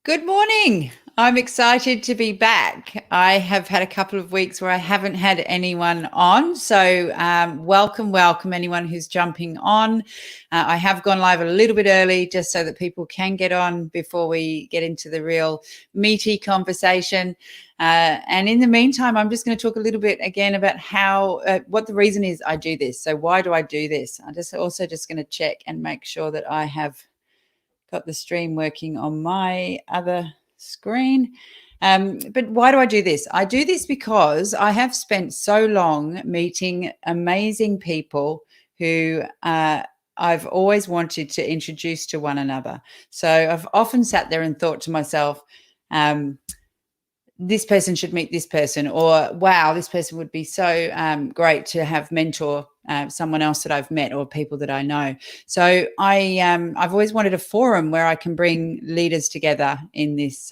Good morning. I'm excited to be back. I have had a couple of weeks where I haven't had anyone on. So welcome anyone who's jumping on. I have gone live a little bit early just so that people can get on before we get into the real meaty conversation. And in the meantime, I'm just going to talk a little bit again about what the reason is I do this. So why do I do this? I'm just going to check and make sure that I have got the stream working on my other screen. But why do I do this? I do this because I have spent so long meeting amazing people who I've always wanted to introduce to one another. So I've often sat there and thought to myself, this person should meet this person, or wow, this person would be so great to have mentor someone else that I've met or people that I know. So I've always wanted a forum where I can bring leaders together in this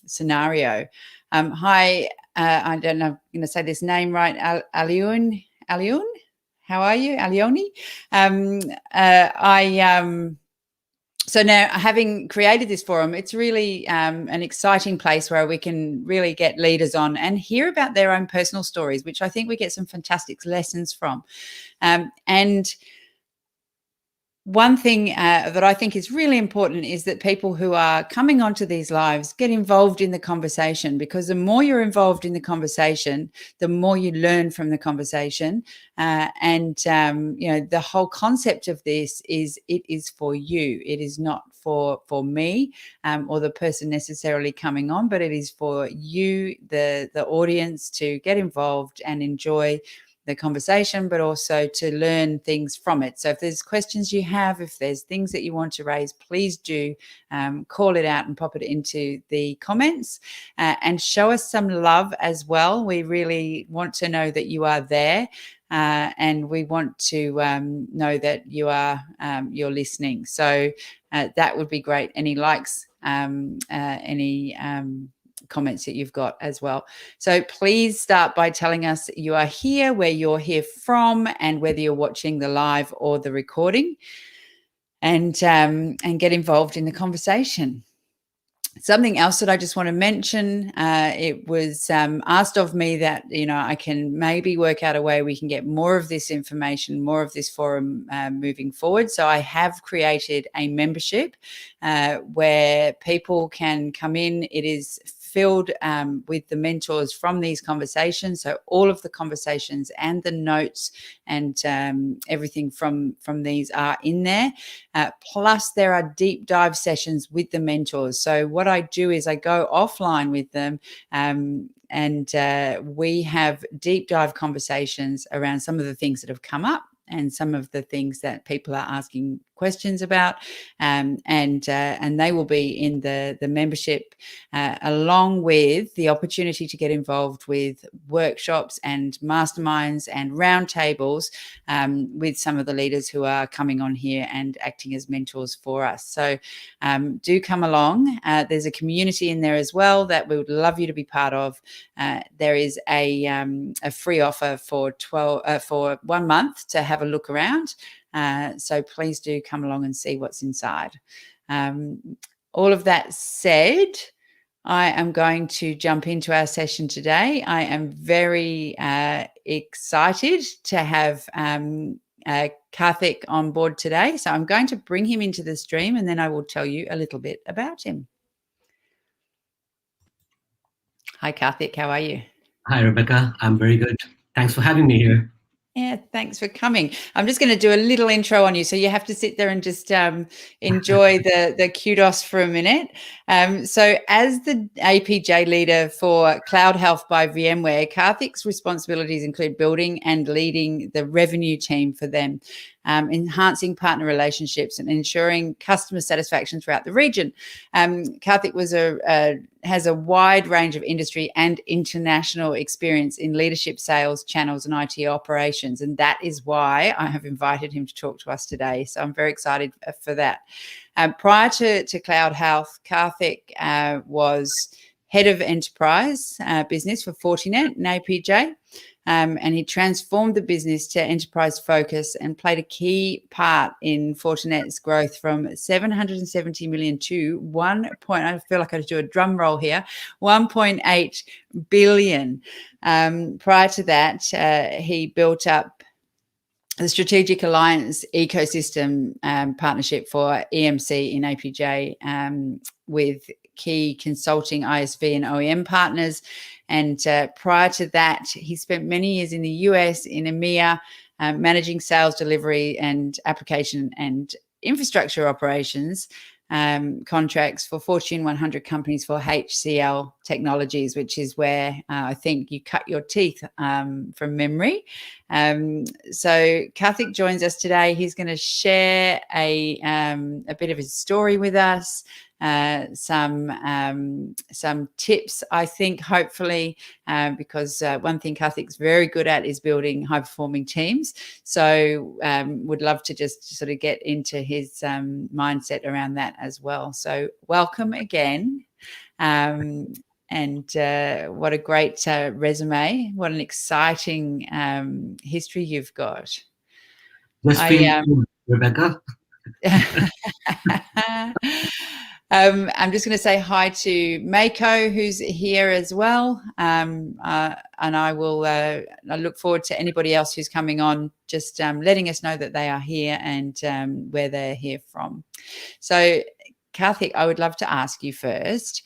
scenario. Hi, I don't know, I'm going to say this name right, Aliun. How are you, Alioni? So now, having created this forum, it's really an exciting place where we can really get leaders on and hear about their own personal stories, which I think we get some fantastic lessons from. And one thing that I think is really important is that people who are coming onto these lives get involved in the conversation, because the more you're involved in the conversation, the more you learn from the conversation. The whole concept of this is it is for you. It is not for me or the person necessarily coming on, but it is for you, the audience, to get involved and enjoy the conversation, but also to learn things from it. So if there's questions you have, if there's things that you want to raise, please do call it out and pop it into the comments and show us some love as well. We really want to know that you are there and we want to know that you're listening. So that would be great. Any likes, any comments that you've got as well. So please start by telling us you are here, where you're here from, and whether you're watching the live or the recording, and get involved in the conversation. Something else that I just want to mention, it was asked of me that, I can maybe work out a way we can get more of this information, more of this forum moving forward. So I have created a membership where people can come in. It is filled with the mentors from these conversations. So all of the conversations and the notes and everything from these are in there. Plus there are deep dive sessions with the mentors. So what I do is I go offline with them and we have deep dive conversations around some of the things that have come up and some of the things that people are asking questions about, and they will be in the membership, along with the opportunity to get involved with workshops and masterminds and roundtables with some of the leaders who are coming on here and acting as mentors for us. So do come along. There's a community in there as well that we would love you to be part of. There is a free offer for 1 month to have a look around. So please do come along and see what's inside. All of that said, I am going to jump into our session today. I am very excited to have Karthik on board today. So I'm going to bring him into the stream and then I will tell you a little bit about him. Hi, Karthik. How are you? Hi, Rebecca. I'm very good. Thanks for having me here. Yeah, thanks for coming. I'm just going to do a little intro on you. So you have to sit there and just enjoy the kudos for a minute. So as the APJ leader for Cloud Health by VMware, Karthik's responsibilities include building and leading the revenue team for them, enhancing partner relationships and ensuring customer satisfaction throughout the region. Karthik has a wide range of industry and international experience in leadership, sales, channels, and IT operations. And that is why I have invited him to talk to us today. So I'm very excited for that. Prior to Cloud Health, Karthik was head of enterprise business for Fortinet and APJ. And he transformed the business to enterprise focus and played a key part in Fortinet's growth from 770 million to I feel like I should do a drum roll here, 1.8 billion. Prior to that, he built up the strategic alliance ecosystem partnership for EMC in APJ with key consulting ISV and OEM partners. And prior to that, he spent many years in the US, in EMEA, managing sales, delivery, and application and infrastructure operations contracts for Fortune 100 companies for HCL Technologies, which is where I think you cut your teeth from memory. So Karthik joins us today. He's going to share a bit of his story with us. Some tips, I think, hopefully, because one thing Karthik's very good at is building high-performing teams. So would love to just sort of get into his mindset around that as well. So welcome again. And what a great resume. What an exciting history you've got. Just feel Rebecca. I'm just going to say hi to Mako, who's here as well. And I will I look forward to anybody else who's coming on, just letting us know that they are here and where they're here from. So, Karthik, I would love to ask you first,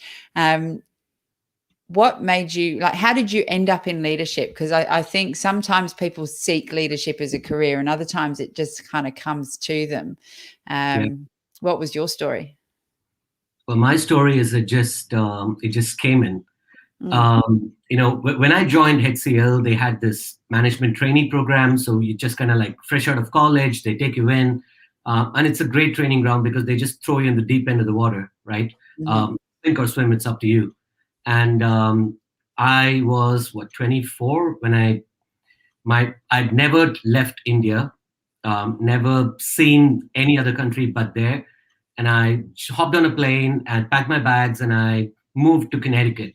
what made you, like, how did you end up in leadership? Because I think sometimes people seek leadership as a career and other times it just kind of comes to them. What was your story? Well, my story is it just came in. When I joined HCL, they had this management trainee program. So you just kind of like fresh out of college, they take you in. And it's a great training ground because they just throw you in the deep end of the water, right? Sink or swim, it's up to you. And I was 24 when I'd never left India, never seen any other country but there. And I hopped on a plane and packed my bags and I moved to Connecticut.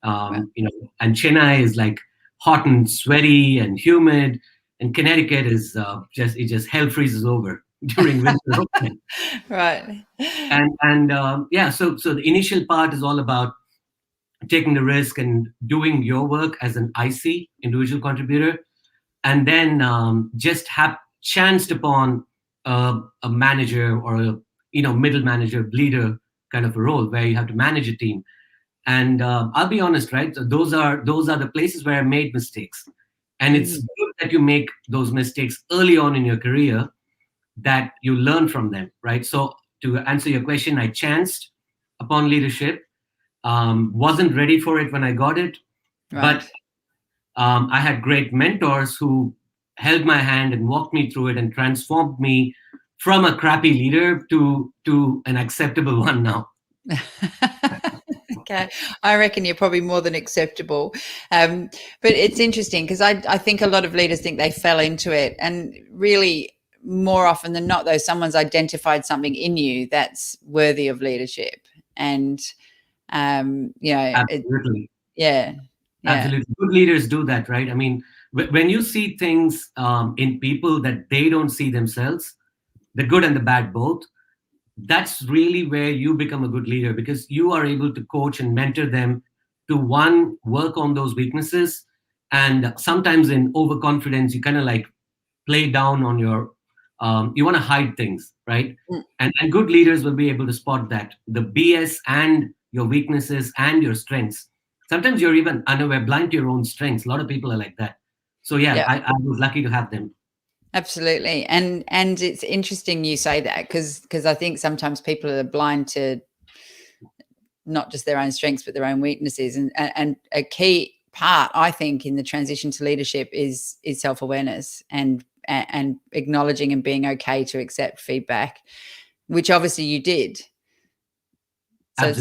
And Chennai is like hot and sweaty and humid, and Connecticut is just hell freezes over during winter. Right. And so the initial part is all about taking the risk and doing your work as an IC, individual contributor, and then just have chanced upon a manager or a middle manager, leader kind of a role where you have to manage a team. And I'll be honest, right? Those are the places where I made mistakes, and it's good that you make those mistakes early on in your career, that you learn from them, right? So to answer your question, I chanced upon leadership. Wasn't ready for it when I got it, right. But I had great mentors who held my hand and walked me through it and transformed me from a crappy leader to an acceptable one now. Okay, I reckon you're probably more than acceptable. But it's interesting because I think a lot of leaders think they fell into it, and really more often than not, though, someone's identified something in you that's worthy of leadership. And absolutely. Absolutely. Good leaders do that, right? I mean, when you see things in people that they don't see themselves, the good and the bad both, that's really where you become a good leader, because you are able to coach and mentor them to work on those weaknesses. And sometimes in overconfidence, you kind of like play down on your, you want to hide things, right? And good leaders will be able to spot that, the BS and your weaknesses and your strengths. Sometimes you're even unaware, blind to your own strengths. A lot of people are like that. So I was lucky to have them. Absolutely. And it's interesting you say that because I think sometimes people are blind to not just their own strengths, but their own weaknesses. And a key part, I think, in the transition to leadership is self-awareness and acknowledging and being okay to accept feedback, which obviously you did. So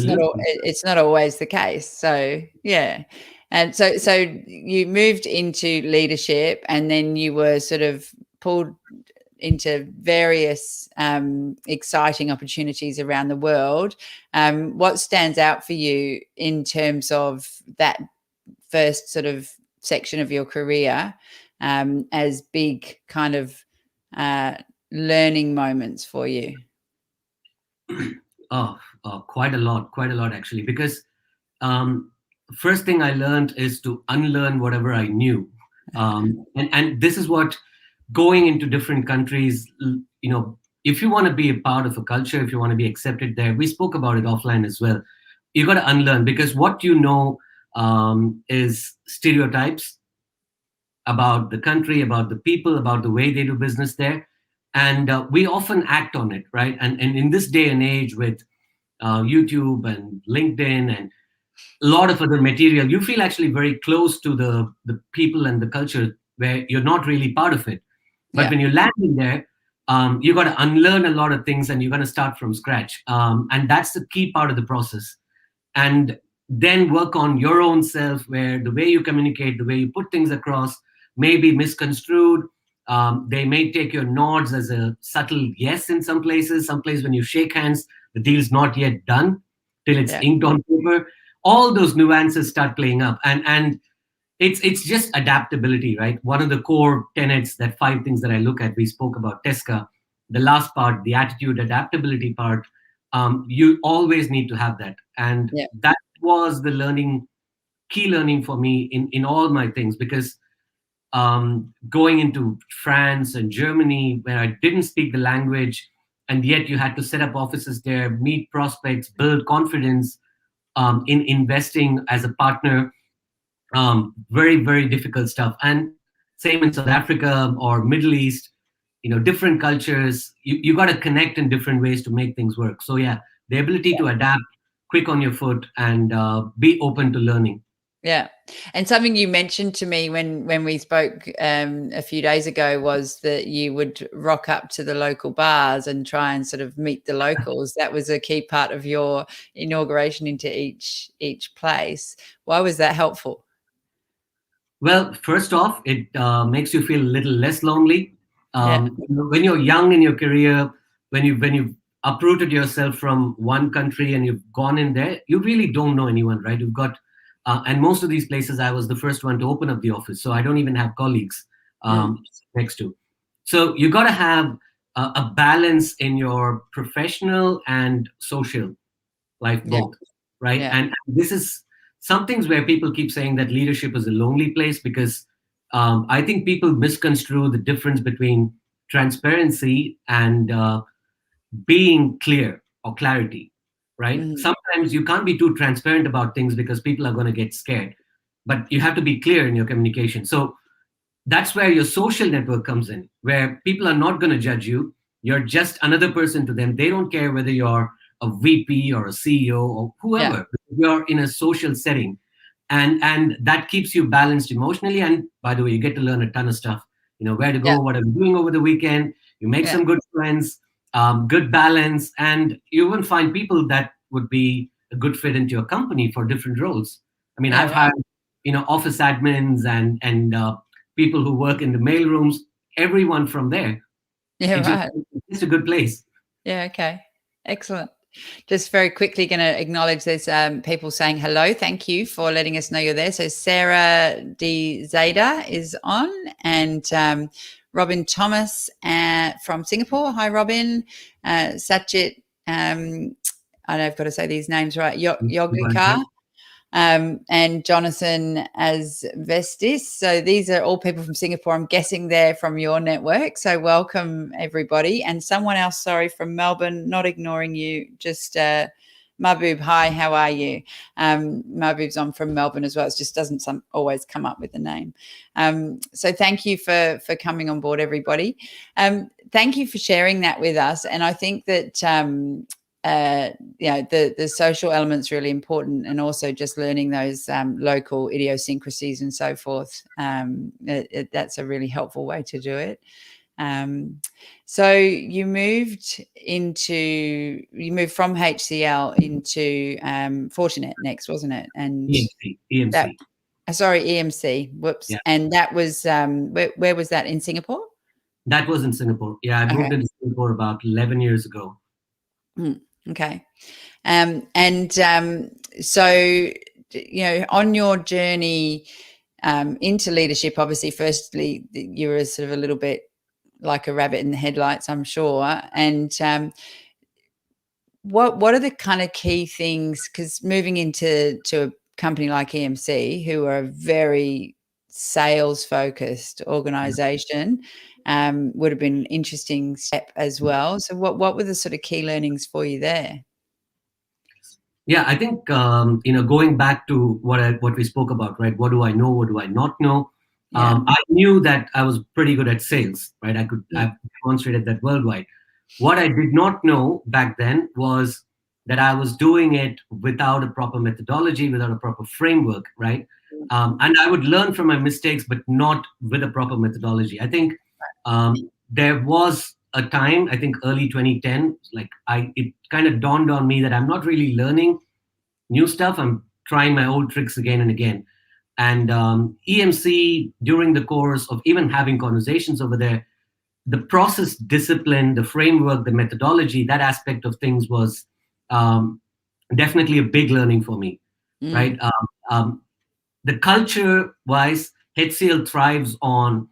it's not always the case. So yeah. And so you moved into leadership, and then you were sort of pulled into various exciting opportunities around the world. What stands out for you in terms of that first sort of section of your career as big kind of learning moments for you? Oh, quite a lot actually. Because first thing I learned is to unlearn whatever I knew, and this is what going into different countries. If you want to be a part of a culture, if you want to be accepted there, we spoke about it offline as well. You got to unlearn, because what you know is stereotypes about the country, about the people, about the way they do business there. And we often act on it, right? And in this day and age with YouTube and LinkedIn and a lot of other material, you feel actually very close to the people and the culture where you're not really part of it. But when you land in there, you got to unlearn a lot of things and you're going to start from scratch. And that's the key part of the process. And then work on your own self, where the way you communicate, the way you put things across may be misconstrued. They may take your nods as a subtle yes in some places. Some places when you shake hands, the deal's not yet done till it's inked on paper. All those nuances start playing up. And it's just adaptability, right? One of the core tenets, that 5 things that I look at, we spoke about Tesca, the last part, the attitude, adaptability part. You always need to have that. And that was the key learning for me in all my things, because going into France and Germany, where I didn't speak the language, and yet you had to set up offices there, meet prospects, build confidence in investing as a partner. Very, very difficult stuff. And same in South Africa or Middle East, different cultures. You got to connect in different ways to make things work. So yeah, the ability to adapt, quick on your foot, and be open to learning. Yeah. And something you mentioned to me when we spoke a few days ago was that you would rock up to the local bars and try and sort of meet the locals. That was a key part of your inauguration into each place. Why was that helpful? Well, first off, it makes you feel a little less lonely. When you're young in your career, when you've uprooted yourself from one country and you've gone in there, you really don't know anyone, right? You've got and most of these places, I was the first one to open up the office, so I don't even have colleagues next to. So you got to have a balance in your professional and social life both, right? And this is some things where people keep saying that leadership is a lonely place, because I think people misconstrue the difference between transparency and being clear or clarity, right? Sometimes you can't be too transparent about things because people are going to get scared, but you have to be clear in your communication. So that's where your social network comes in, where people are not going to judge you. You're just another person to them. They don't care whether you're a VP or a CEO or whoever. You're in a social setting, and that keeps you balanced emotionally. And by the way, you get to learn a ton of stuff. Where to go, what I'm doing over the weekend. You make some good friends. Good balance, and you will find people that would be a good fit into your company for different roles. I mean, I've had office admins and people who work in the mail rooms. Everyone from there. It's a good place. Yeah. Okay. Excellent. Just very quickly going to acknowledge there's people saying hello. Thank you for letting us know you're there. So Sarah D. Zada is on, and Robin Thomas from Singapore. Hi, Robin. Satchit, I know I've got to say these names right. Yogika. And Jonathan as Vestis. So these are all people from Singapore. I'm guessing they're from your network. So welcome, everybody. And someone else, sorry, from Melbourne, not ignoring you, just Mahbub. Hi, how are you? Mahbub's on from Melbourne as well. It just doesn't always come up with the name. So thank you for coming on board, everybody. Thank you for sharing that with us. And I think that the social element's really important, and also just learning those local idiosyncrasies and so forth. That's a really helpful way to do it. So you moved from HCL into Fortinet next, wasn't it? And EMC. Sorry, EMC. Whoops. Yeah. And that was where was that, in Singapore? That was in Singapore. Yeah, I moved Okay. into Singapore about 11 years ago. Okay. And so, on your journey into leadership, obviously, firstly, you were sort of a little bit like a rabbit in the headlights, I'm sure. And what are the kind of key things? Because moving into a company like EMC, who are a very sales focused organization, would have been an interesting step as well. So what were the sort of key learnings for you there? Yeah, I think going back to what we spoke about, right? What do I know? What do I not know? Yeah. I knew that I was pretty good at sales, right? Mm, I've demonstrated that worldwide. What I did not know back then was that I was doing it without a proper methodology, without a proper framework, right? And I would learn from my mistakes, but not with a proper methodology. I think there was a time, I think early 2010, like it kind of dawned on me that I'm not really learning new stuff. I'm trying my old tricks again and again. And EMC, during the course of even having conversations over there, the process discipline, the framework, the methodology, that aspect of things was um, definitely a big learning for me, right? mm, The culture wise, HCL thrives on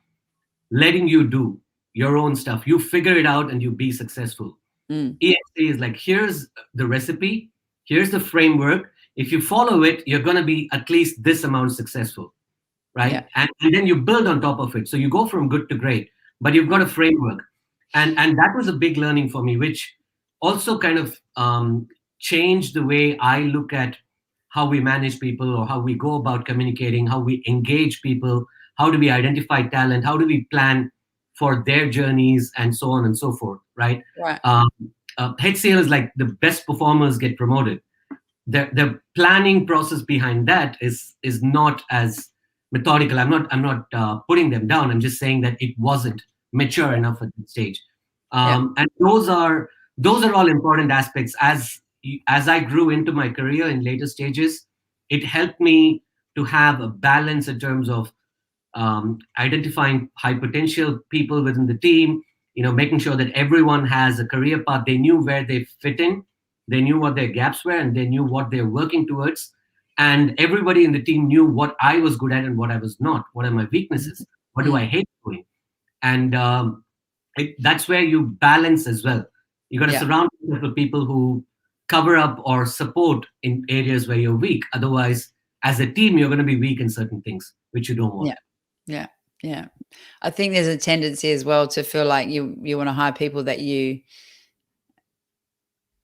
letting you do your own stuff. You figure it out and you be successful. mm, EMC is like, here's the recipe, here's the framework. If you follow it, you're going to be at least this amount successful, yeah. right? And then you build on top of it. So you go from good to great, but you've got a framework. And that was a big learning for me, which also kind of changed the way I look at how we manage people or how we go about communicating, how we engage people, how do we identify talent, how do we plan for their journeys, and so on and so forth, right? Right. Um, HCL is like the best performers get promoted. The planning process behind that is not as methodical. I'm not putting them down. I'm just saying that it wasn't mature enough at that stage. Yeah. And those are all important aspects. As I grew into my career in later stages, it helped me to have a balance in terms of identifying high potential people within the team, making sure that everyone has a career path. They knew where they fit in, they knew what their gaps were, and they knew what they're working towards. And everybody in the team knew what I was good at and what I was not. What are my weaknesses? What do I Mm, hate doing? And that's where you balance as well. You got to yeah. surround yourself with people who cover up or support in areas where you're weak. Otherwise, as a team, you're going to be weak in certain things, which you don't Yeah. want. Yeah. Yeah. I think there's a tendency as well to feel like you want to hire people that you,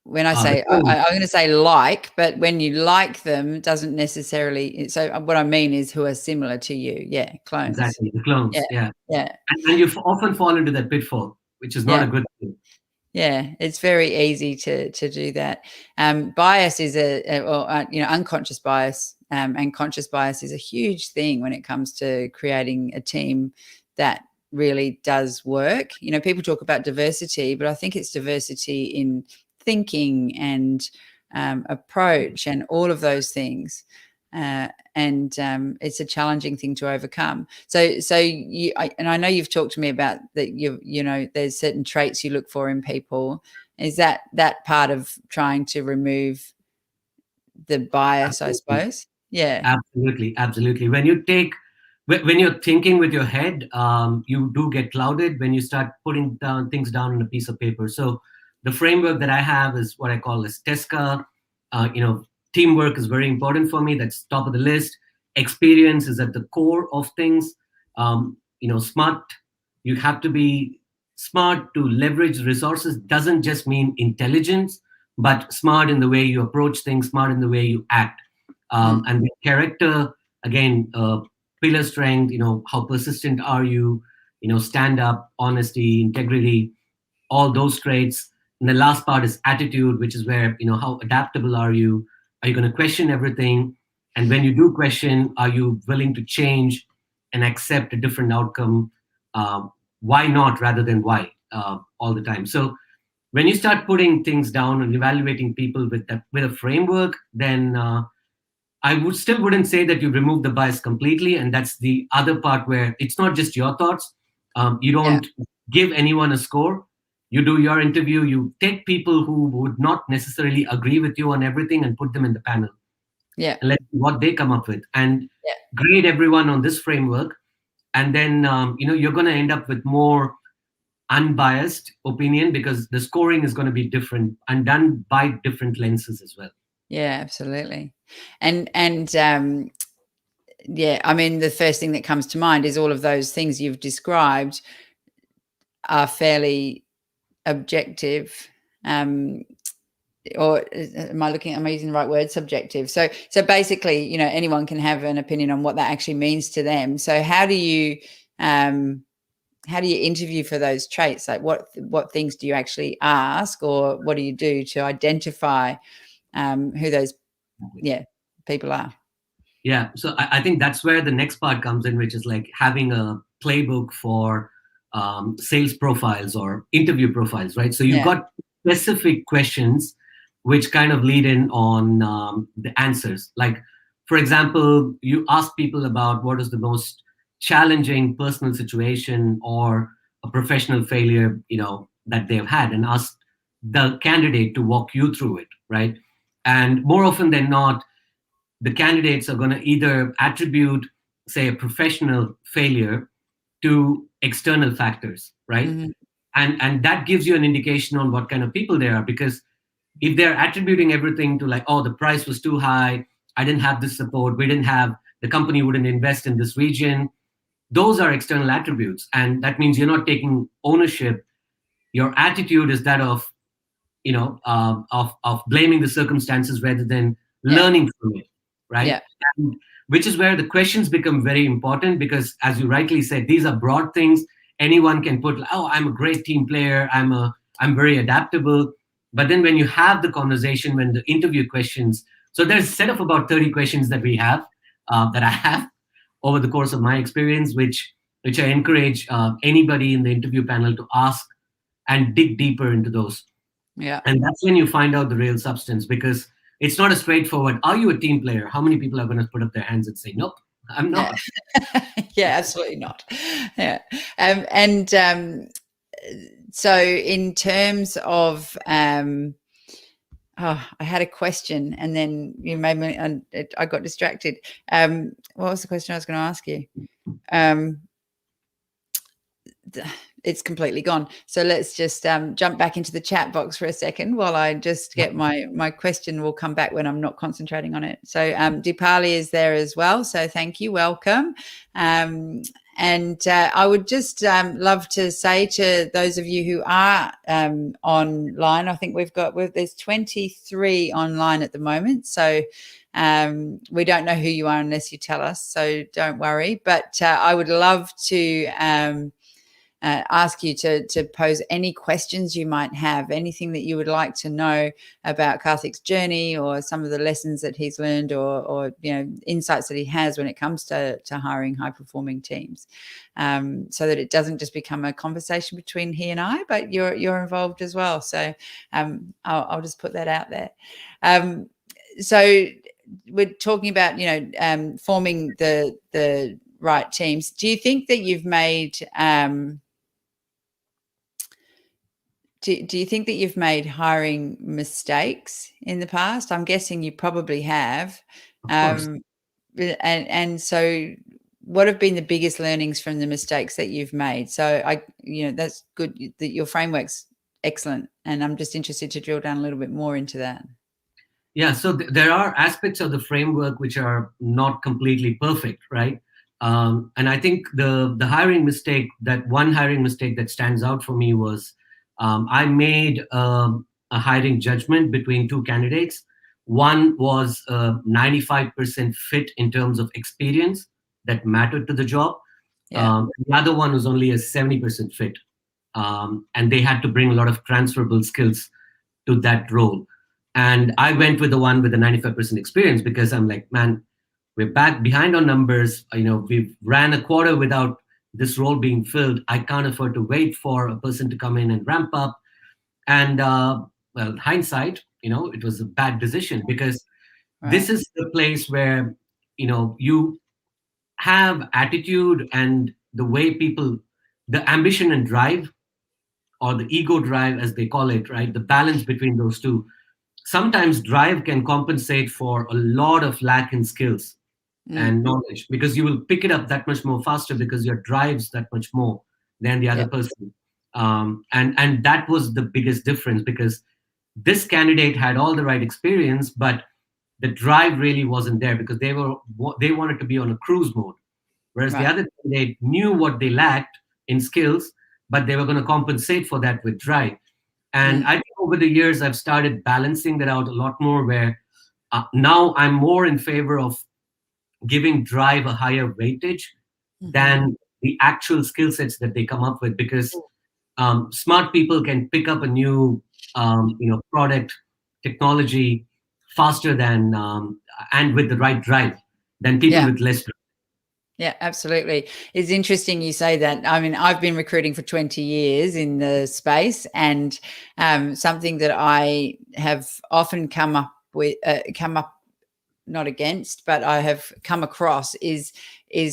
when I The say clone. I'm going to say like, but when you like them, doesn't necessarily. So what I mean is who are similar to you. Yeah, clones. Exactly, the Yeah, clones. Yeah, yeah, and you often fall into that pitfall, which is not yeah, a good thing. yeah. It's very easy to do that. Bias is unconscious bias and conscious bias is a huge thing when it comes to creating a team that really does work. People talk about diversity, but I think it's diversity in thinking and approach and all of those things. And it's a challenging thing to overcome. So I know you've talked to me about that. There's certain traits you look for in people. Is that part of trying to remove the bias, I Absolutely. suppose? Yeah, Absolutely, absolutely. When you're thinking with your head, you do get clouded when you start putting down things down on a piece of paper. So the framework that I have is what I call as TESCA. Teamwork is very important for me. That's top of the list. Experience is at the core of things. Smart. You have to be smart to leverage resources. Doesn't just mean intelligence, but smart in the way you approach things, smart in the way you act. mm, And the character, again, pillar strength, how persistent are you, stand up, honesty, integrity, all those traits. And the last part is attitude, which is where, how adaptable are you? Are you going to question everything? And when you do question, are you willing to change and accept a different outcome? uh, why not rather than why, all the time? So when you start putting things down and evaluating people with a framework, then I wouldn't say that you remove the bias completely, and that's the other part where it's not just your thoughts. You yeah, don't give anyone a score. You do your interview, you take people who would not necessarily agree with you on everything and put them in the panel Yeah. and let's see what they come up with, and Yeah. grade everyone on this framework. And then you're going to end up with more unbiased opinion because the scoring is going to be different and done by different lenses as well. Yeah, absolutely. And yeah, I mean, the first thing that comes to mind is all of those things you've described are fairly objective. Or am I using the right word? Subjective. So basically, anyone can have an opinion on what that actually means to them. So how do you interview for those traits? Like what things do you actually ask, or what do you do to identify who those people are? Yeah, so I think that's where the next part comes in, which is like having a playbook for sales profiles or interview profiles, right? So you've Yeah. got specific questions which kind of lead in on the answers. Like, for example, you ask people about what is the most challenging personal situation or a professional failure, that they've had, and ask the candidate to walk you through it, right? And more often than not, the candidates are going to either attribute, say, a professional failure to external factors, right? Mm-hmm. And that gives you an indication on what kind of people they are, because if they're attributing everything to like, oh, the price was too high, I didn't have this support, the company wouldn't invest in this region, those are external attributes, and that means you're not taking ownership. Your attitude is that of of blaming the circumstances rather than Yeah. learning from it, right? Yeah. And which is where the questions become very important, because as you rightly said, these are broad things. Anyone can put, oh, I'm a great team player, I'm very adaptable. But then when you have the conversation, when the interview questions, so there's a set of about 30 questions that we have, that I have over the course of my experience, which I encourage anybody in the interview panel to ask and dig deeper into those. Yeah. And that's when you find out the real substance, because it's not a straightforward, are you a team player? How many people are going to put up their hands and say, nope, I'm Yeah. not? Yeah, absolutely not. Yeah. So in terms of I had a question and then you made me, and I got distracted. What was the question I was going to ask you? It's completely gone. So let's just jump back into the chat box for a second while I just get my question. Will come back when I'm not concentrating on it. So Deepali is there as well. So thank you. Welcome. And I would just love to say to those of you who are online, I think there's 23 online at the moment. So we don't know who you are unless you tell us. So don't worry. But I would love to ask you to pose any questions you might have, anything that you would like to know about Karthik's journey or some of the lessons that he's learned, or insights that he has when it comes to hiring high performing teams, so that it doesn't just become a conversation between he and I, but you're involved as well. So I'll just put that out there. So we're talking about forming the right teams. Do you think that you've made do you think that you've made hiring mistakes in the past? I'm guessing you probably have. Of course. And so what have been the biggest learnings from the mistakes that you've made? So that's good that your framework's excellent. And I'm just interested to drill down a little bit more into that. Yeah, so there are aspects of the framework which are not completely perfect, right? And I think the one hiring mistake that stands out for me was, I made a hiring judgment between two candidates. One was 95% fit in terms of experience that mattered to the job. Yeah. The other one was only a 70% fit, and they had to bring a lot of transferable skills to that role. And I went with the one with the 95% experience because I'm like, man, we're back behind on numbers. We've ran a quarter without this role being filled. I can't afford to wait for a person to come in and ramp up. And well, hindsight, it was a bad decision, because this Right. is the place where you have attitude and the way people, the ambition and drive or the ego drive, as they call it, right? The balance between those two. Sometimes drive can compensate for a lot of lack in skills Mm. and knowledge, because you will pick it up that much more faster because your drives that much more than the other Yeah. person. And that was the biggest difference, because this candidate had all the right experience, but the drive really wasn't there, because they wanted to be on a cruise mode, whereas the Right. other candidate knew what they lacked in skills, but they were going to compensate for that with drive. And Mm. I think over the years I've started balancing that out a lot more, where now I'm more in favor of giving drive a higher weightage Hmm. than the actual skill sets that they come up with, because smart people can pick up a new product technology faster than and with the right drive than people Yeah. with less drive. Yeah, absolutely. It's interesting you say that. I mean, I've been recruiting for 20 years in the space, and something that I have often come up not against, but I have come across is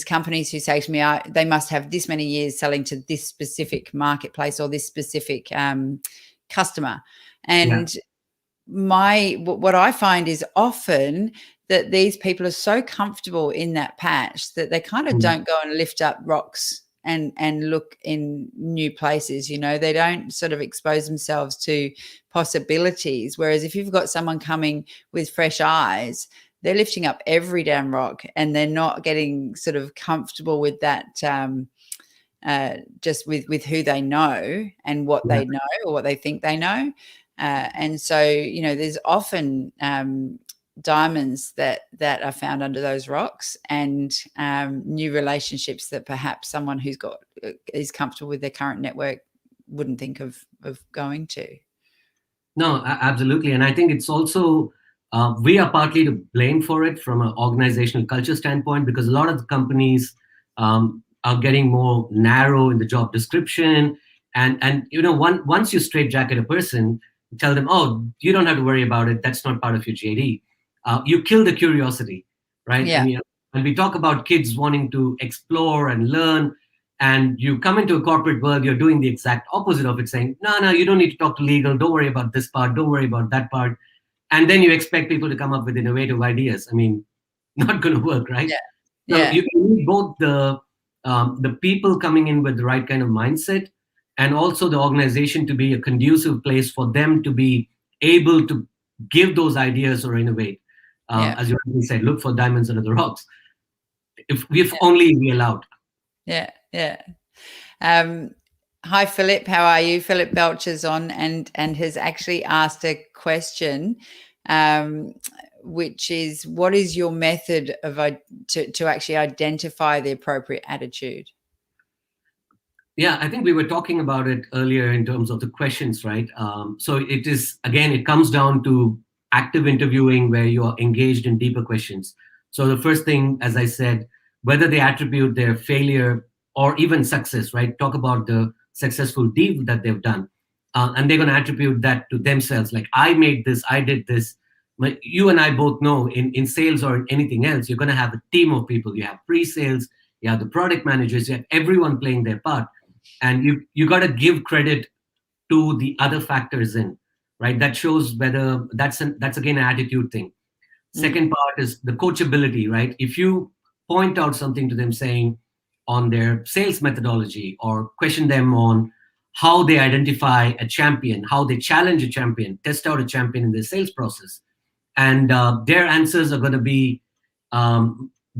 companies who say to me, they must have this many years selling to this specific marketplace or this specific customer, Yeah. and what I find is often that these people are so comfortable in that patch that they kind of Mm. don't go and lift up rocks and look in new places. They don't sort of expose themselves to possibilities. Whereas if you've got someone coming with fresh eyes, they're lifting up every damn rock, and they're not getting sort of comfortable with that. Just with who they know and what Yeah. they know or what they think they know. And so, there's often diamonds that are found under those rocks, and new relationships that perhaps someone who's got is comfortable with their current network wouldn't think of going to. No, absolutely. And I think it's also, we are partly to blame for it from an organizational culture standpoint, because a lot of the companies are getting more narrow in the job description. Once you straitjacket a person, tell them, oh, you don't have to worry about it. That's not part of your JD. You kill the curiosity, right? Yeah. When we talk about kids wanting to explore and learn, and you come into a corporate world, you're doing the exact opposite of it, saying, no, you don't need to talk to legal, don't worry about this part, don't worry about that part. And then you expect people to come up with innovative ideas. I mean, not going to work, right? Yeah. So Yeah. you need both the people coming in with the right kind of mindset, and also the organization to be a conducive place for them to be able to give those ideas or innovate. Yeah. As you already said, look for diamonds under the rocks. If only we allowed. Yeah. Yeah. Um, Hi, Philip. How are you? Philip Belcher's on and has actually asked a question, um, which is, what is your method to actually identify the appropriate attitude? Yeah, I think we were talking about it earlier in terms of the questions, right? So it is, again, it comes down to active interviewing where you are engaged in deeper questions. So the first thing, as I said, whether they attribute their failure or even success, right? Talk about the successful deal that they've done. And they're going to attribute that to themselves. Like, I made this, I did this. You and I both know in sales or in anything else, you're going to have a team of people. You have pre-sales, you have the product managers, you have everyone playing their part, and you got to give credit to the other factors in, right? That shows whether that's again an attitude thing. Mm. Second part is the coachability, right? If you point out something to them, saying on their sales methodology, or question them on how they identify a champion, how they challenge a champion, test out a champion in their sales process, and their answers are going to be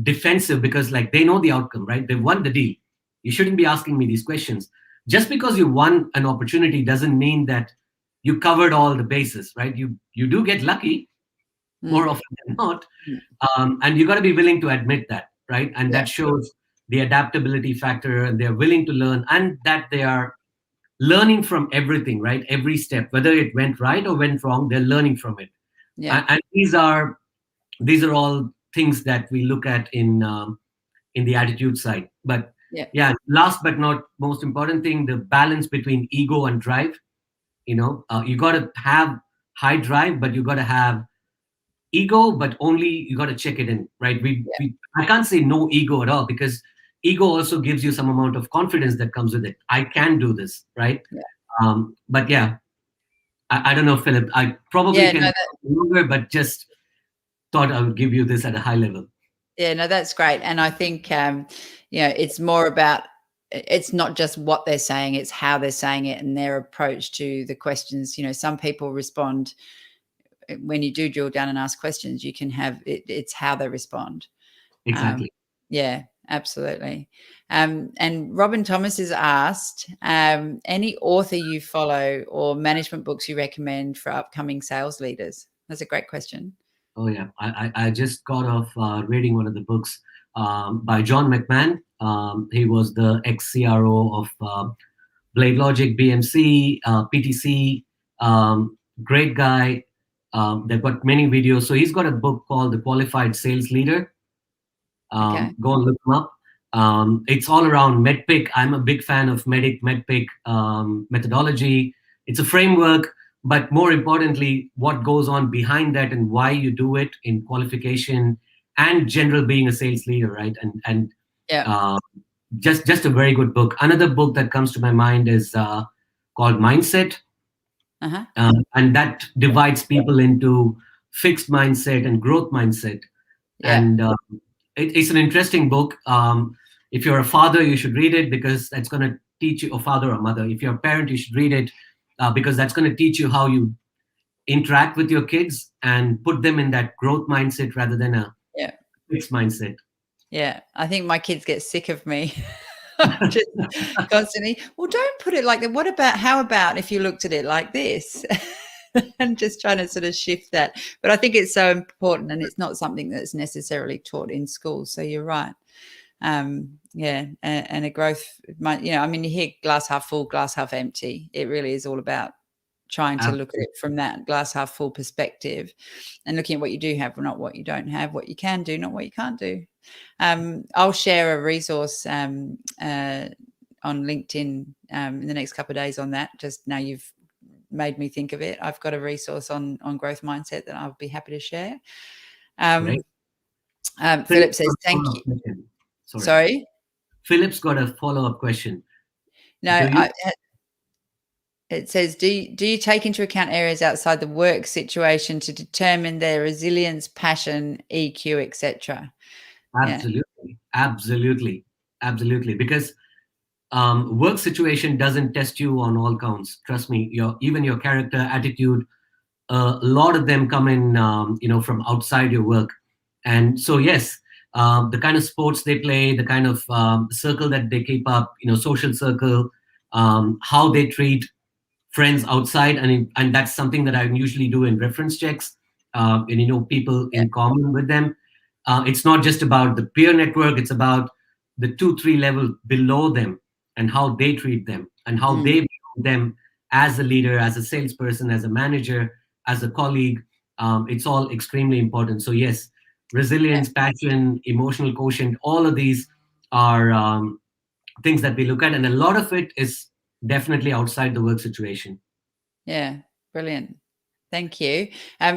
defensive, because like they know the outcome, right? They won the deal. You shouldn't be asking me these questions. Just because you won an opportunity doesn't mean that you covered all the bases, right? You do get lucky more Mm. often than not, Mm. and you got to be willing to admit that, right? And Yeah. that shows the adaptability factor, and they're willing to learn, and that they are learning from everything, right? Every step, whether it went right or went wrong, they're learning from it. Yeah. And these are all things that we look at in the attitude side. But Yeah. yeah, last but not most important thing, the balance between ego and drive. You got to have high drive, but you got to have ego, but only you got to check it in, right? I can't say no ego at all, because ego also gives you some amount of confidence that comes with it. I can do this, right? Yeah. But yeah, I don't know, Philip. I probably Yeah, no, can talk longer, but just thought I would give you this at a high level. yeah, no, that's great. And I think, it's more about, it's not just what they're saying, it's how they're saying it and their approach to the questions. Some people respond when you do drill down and ask questions, you can have it's how they respond. Exactly. Yeah, absolutely. And Robin Thomas has asked, any author you follow or management books you recommend for upcoming sales leaders? That's a great question. Oh yeah, I just got off reading one of the books by John McMahon. He was the ex CRO of Blade Logic, BMC, PTC. Great guy. They've got many videos. So he's got a book called The Qualified Sales Leader. Okay. Go and look them up. It's all around MedPick. I'm a big fan of MedPick methodology. It's a framework, but more importantly, what goes on behind that and why you do it in qualification and general being a sales leader, right? And Yeah. uh, just a very good book. Another book that comes to my mind is called Mindset, Uh-huh. and that divides people into fixed mindset and growth mindset. Yeah. And it's an interesting book. If you're a father, you should read it because that's going to teach you, or father or mother. If you're a parent, you should read it because that's going to teach you how you interact with your kids and put them in that growth mindset rather than a Yeah. fixed mindset. Yeah. I think my kids get sick of me. Just constantly, well, don't put it like that. How about if you looked at it like this? And just trying to sort of shift that. But I think it's so important, and it's not something that's necessarily taught in schools. So you're right. Yeah, and a growth, you hear glass half full, glass half empty. It really is all about trying to look at it from that glass half full perspective and looking at what you do have, not what you don't have, what you can do, not what you can't do. I'll share a resource on LinkedIn in the next couple of days on that. Just now you've made me think of it. I've got a resource on growth mindset that I'll be happy to share. Right. Philip says, thank you. Sorry? Philip's got a follow-up question. No, it says, do you take into account areas outside the work situation to determine their resilience, passion, EQ, etc.? Absolutely. Absolutely. Because work situation doesn't test you on all counts. Trust me, even your character, attitude, a lot of them come in, from outside your work. And so, yes, the kind of sports they play, the kind of circle that they keep up, social circle, how they treat friends outside, and that's something that I usually do in reference checks, and people in common with them. It's not just about the peer network; it's about the 2-3 level below them and how they treat them and how they view them as a leader, as a salesperson, as a manager, as a colleague. It's all extremely important. So yes, resilience, passion, emotional quotient, all of these are things that we look at, and a lot of it is definitely outside the work situation. Yeah, brilliant. Thank you.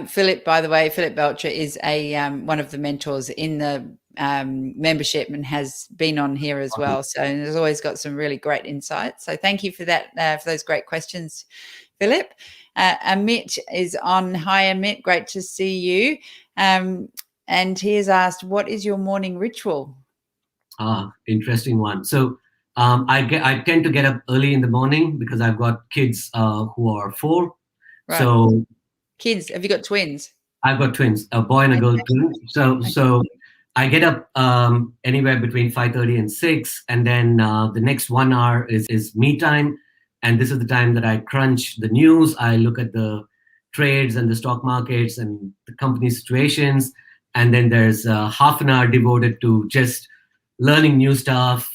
Philip, by the way, Philip Belcher is one of the mentors in the membership and has been on here as well. So has always got some really great insights. So thank you for that, for those great questions, Philip. Amit is on. Hi, Amit. Great to see you. And he has asked, what is your morning ritual? Interesting one. So I tend to get up early in the morning because I've got kids who are 4. Right. So kids, have you got twins? I've got twins, a boy and a girl twin. So I get up anywhere between 5:30 and 6, and then the next 1 hour is me time, and this is the time that I crunch the news. I look at the trades and the stock markets and the company situations, and then there's half an hour devoted to just learning new stuff.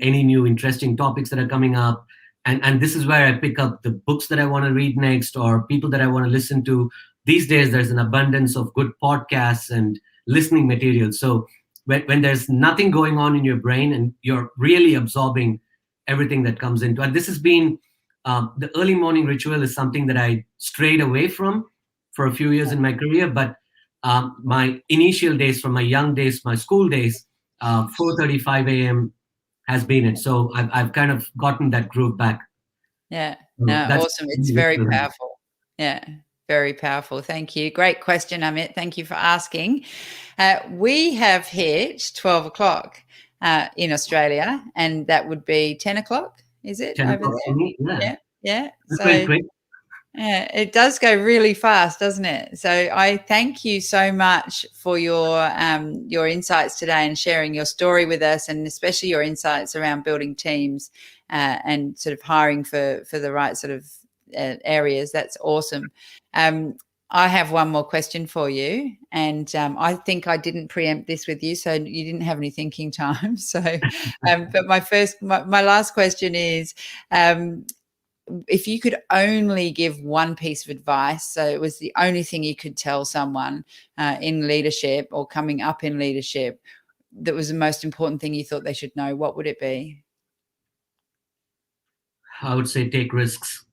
Any new interesting topics that are coming up, and this is where I pick up the books that I want to read next or people that I want to listen to. These days there's an abundance of good podcasts and listening material. So when there's nothing going on in your brain and you're really absorbing everything that comes into, and this has been the early morning ritual is something that I strayed away from for a few years in my career, but my initial days, from my young days, my school days, 4:35 a.m. has been it. So I've kind of gotten that groove back. Yeah. So No, that's awesome. It's very powerful. Yeah. Very powerful. Thank you. Great question, Amit. Thank you for asking. We have hit 12 o'clock in Australia, and that would be 10 o'clock, is it, 10 over o'clock for there? me. Yeah. Yeah. Yeah. Great, So great. yeah, it does go really fast, doesn't it? So I thank you so much for your insights today and sharing your story with us, and especially your insights around building teams and sort of hiring for the right sort of areas. That's awesome. Um, I have one more question for you, and I think I didn't preempt this with you, so you didn't have any thinking time. So, but my last question is. If you could only give one piece of advice, so it was the only thing you could tell someone in leadership or coming up in leadership, that was the most important thing you thought they should know, what would it be? I would say take risks.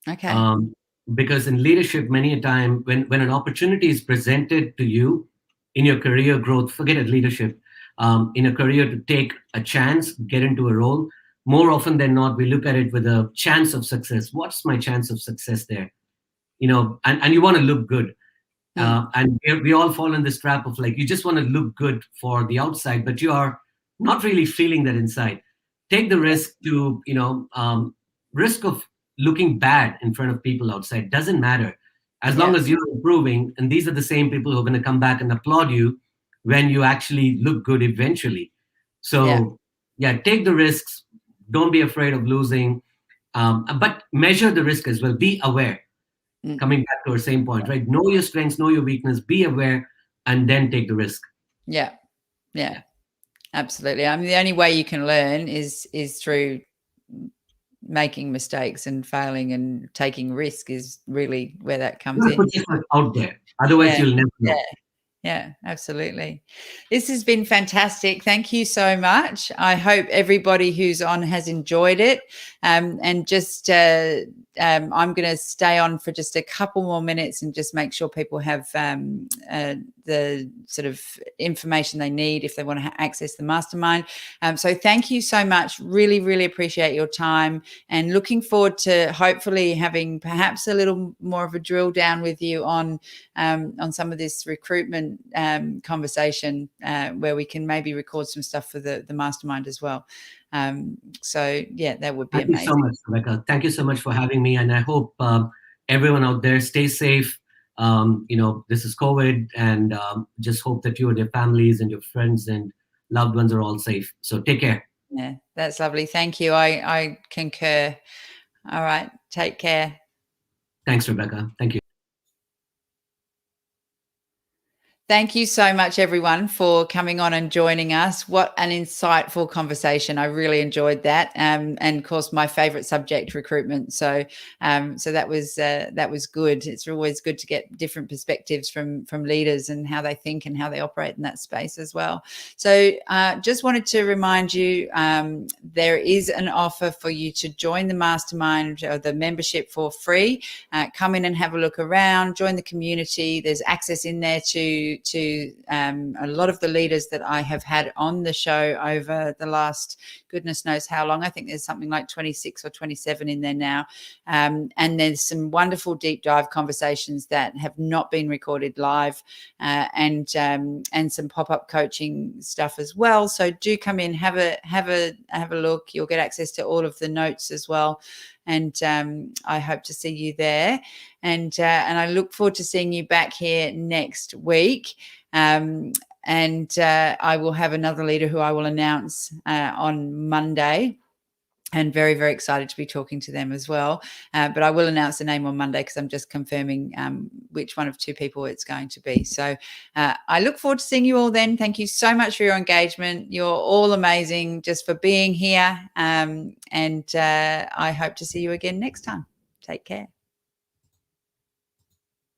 Okay. um, because in leadership, many a time when an opportunity is presented to you in your career growth, forget it, leadership, in a career to take a chance, get into a role, more often than not we look at it with a chance of success. What's my chance of success there? And you want to look good. Mm, And we all fall in this trap of, like, you just want to look good for the outside, but you are not really feeling that inside. Take the yeah. risk to, risk of looking bad in front of people outside. Doesn't matter, as long Yeah. as you're improving. And these are the same people who are going to come back and applaud you when you actually look good eventually. Yeah. So yeah, take the risks. Don't be afraid of losing, but measure the risk as well. Be aware, Mm, coming back to our same point, right? Know your strengths, know your weakness, be aware, and then take the risk. yeah. Yeah. Yeah. Absolutely. I mean, the only way you can learn is through making mistakes and failing, and taking risk is really where that You comes want to in. put yourself out there. Otherwise, Yeah. you'll never Yeah. know. Yeah, absolutely. This has been fantastic. Thank you so much. I hope everybody who's on has enjoyed it. And just, I'm going to stay on for just a couple more minutes and just make sure people have the sort of information they need if they want to access the mastermind. So thank you so much. Really, really appreciate your time, and looking forward to hopefully having perhaps a little more of a drill down with you on some of this recruitment conversation, where we can maybe record some stuff for the mastermind as well. So yeah, that would be Thank you so amazing. much, Rebecca. Thank you so much for having me. And I hope everyone out there stay safe. This is COVID, and just hope that you and your families and your friends and loved ones are all safe. So take care. Yeah, that's lovely. Thank you. I concur. All right. Take care. Thanks, Rebecca. Thank you. Thank you so much, everyone, for coming on and joining us. What an insightful conversation. I really enjoyed that. And of course, my favorite subject, recruitment. So that was good. It's always good to get different perspectives from leaders and how they think and how they operate in that space as well. So just wanted to remind you, there is an offer for you to join the mastermind or the membership for free. Come in and have a look around, join the community. There's access in there to a lot of the leaders that I have had on the show over the last goodness knows how long. I think there's something like 26 or 27 in there now. And there's some wonderful deep dive conversations that have not been recorded live, and some pop-up coaching stuff as well. So do come in, have a look. You'll get access to all of the notes as well. And I hope to see you there. And I look forward to seeing you back here next week. And I will have another leader who I will announce on Monday. And very, very excited to be talking to them as well. But I will announce the name on Monday because I'm just confirming which one of two people it's going to be. So I look forward to seeing you all then. Thank you so much for your engagement. You're all amazing just for being here. And I hope to see you again next time. Take care.